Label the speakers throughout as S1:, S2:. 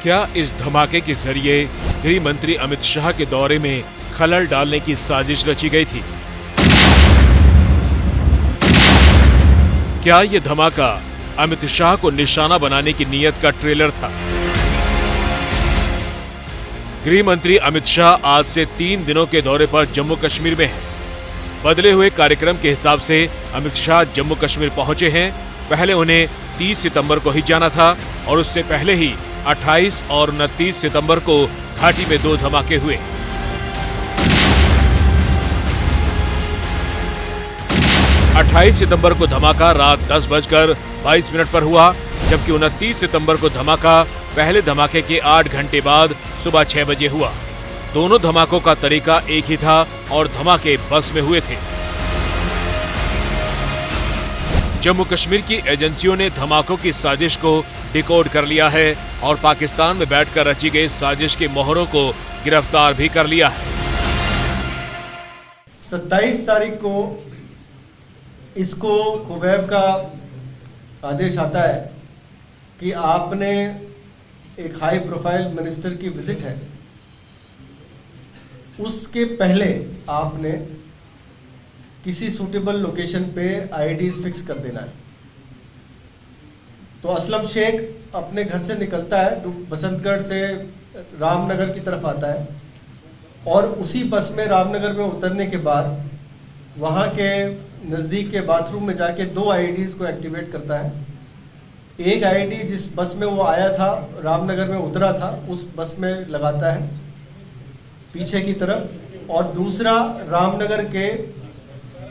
S1: क्या इस धमाके के जरिए गृह मंत्री अमित शाह के दौरे में खलल डालने की साजिश रची गई थी? क्या ये धमाका अमित शाह को निशाना बनाने की नीयत का ट्रेलर था? गृह मंत्री अमित शाह आज से 3 दिनों के दौरे पर जम्मू कश्मीर में हैं। बदले हुए कार्यक्रम के हिसाब से अमित शाह जम्मू कश्मीर पहुंचे हैं। पहले उन्हें 30 सितंबर को ही जाना था और उससे पहले ही 28 और 29 सितंबर को घाटी में 2 धमाके हुए। अट्ठाईस सितंबर को धमाका रात 10:22 पर हुआ, जबकि 29 सितंबर को धमाका पहले धमाके के 8 घंटे बाद सुबह 6 बजे हुआ। दोनों धमाकों का तरीका एक ही था और धमाके बस में हुए थे। जम्मू कश्मीर की एजेंसियों ने धमाकों की साजिश को डिकोड कर लिया है और पाकिस्तान में बैठकर रची गई साजिश के मोहरों को गिरफ्तार भी कर लिया है।
S2: 27 तारीख को इसको कुवैत का आदेश आता है कि आपने एक हाई प्रोफाइल मिनिस्टर की विजिट है, उसके पहले आपने किसी सूटेबल लोकेशन पे आईडीज फिक्स कर देना है। तो असलम शेख अपने घर से निकलता है, बसंतगढ़ से रामनगर की तरफ आता है और उसी बस में रामनगर में उतरने के बाद वहाँ के नज़दीक के बाथरूम में जाके 2 आईडीज को एक्टिवेट करता है। एक आईडी जिस बस में वो आया था, रामनगर में उतरा था, उस बस में लगाता है पीछे की तरफ, और दूसरा रामनगर के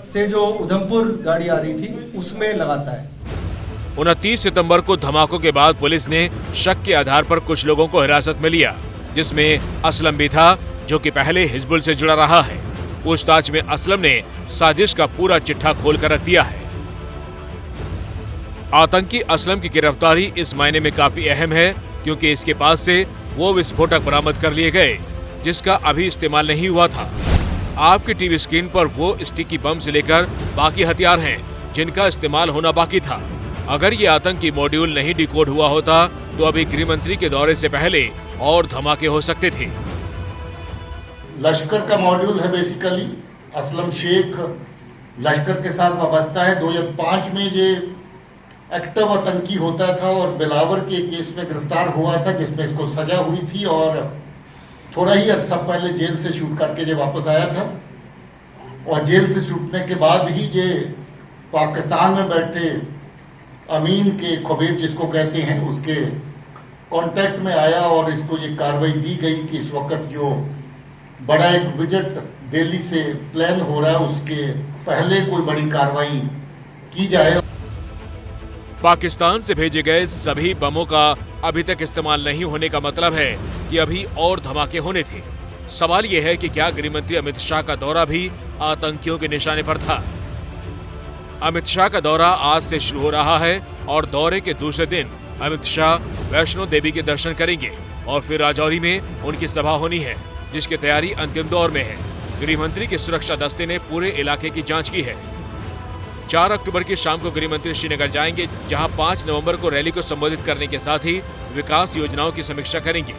S2: से जो उधमपुर गाड़ी आ रही थी उसमें लगाता है।
S1: 29 सितंबर को धमाकों के बाद पुलिस ने शक के आधार पर कुछ लोगों को हिरासत में लिया, जिसमें असलम भी था, जो कि पहले हिजबुल से जुड़ा रहा है। पूछताछ में असलम ने साजिश का पूरा चिट्ठा खोलकर रख दिया है। आतंकी असलम की गिरफ्तारी इस मायने में काफी अहम है क्योंकि इसके पास से वो विस्फोटक बरामद कर लिए गए जिसका अभी इस्तेमाल नहीं हुआ था। आपकी टीवी स्क्रीन पर वो स्टिकी बम से लेकर बाकी हथियार हैं जिनका इस्तेमाल होना बाकी था। अगर ये आतंकी मॉड्यूल नहीं डिकोड हुआ होता तो अभी गृह मंत्री के दौरे से पहले और धमाके हो सकते थे।
S3: लश्कर का मॉड्यूल है बेसिकली। असलम शेख लश्कर के साथ वाबस्ता है। 2005 में ये एक्टिव आतंकी होता था और बिलावर के केस में गिरफ्तार हुआ था जिसमें इसको सजा हुई थी और थोड़ा ही अर्सा पहले जेल से शूट करके ये वापस आया था और जेल से छूटने के बाद ही ये पाकिस्तान में बैठे अमीन के खुबैब जिसको कहते हैं उसके कांटेक्ट में आया और इसको ये कार्रवाई दी गई कि इस वक्त जो बड़ा एक विजिट दिल्ली से प्लान हो रहा है उसके पहले कोई बड़ी कार्रवाई की जाए।
S1: पाकिस्तान से भेजे गए सभी बमों का अभी तक इस्तेमाल नहीं होने का मतलब है कि अभी और धमाके होने थे। सवाल यह है कि क्या गृह मंत्री अमित शाह का दौरा भी आतंकियों के निशाने पर था? अमित शाह का दौरा आज से शुरू हो रहा है और दौरे के दूसरे दिन अमित शाह वैष्णो देवी के दर्शन करेंगे और फिर राजौरी में उनकी सभा होनी है जिसकी तैयारी अंतिम दौर में है। गृह मंत्री के सुरक्षा दस्ते ने पूरे इलाके की जांच की है। 4 अक्टूबर की शाम को गृह मंत्री श्रीनगर जाएंगे, जहां 5 नवंबर को रैली को संबोधित करने के साथ ही विकास योजनाओं की समीक्षा करेंगे।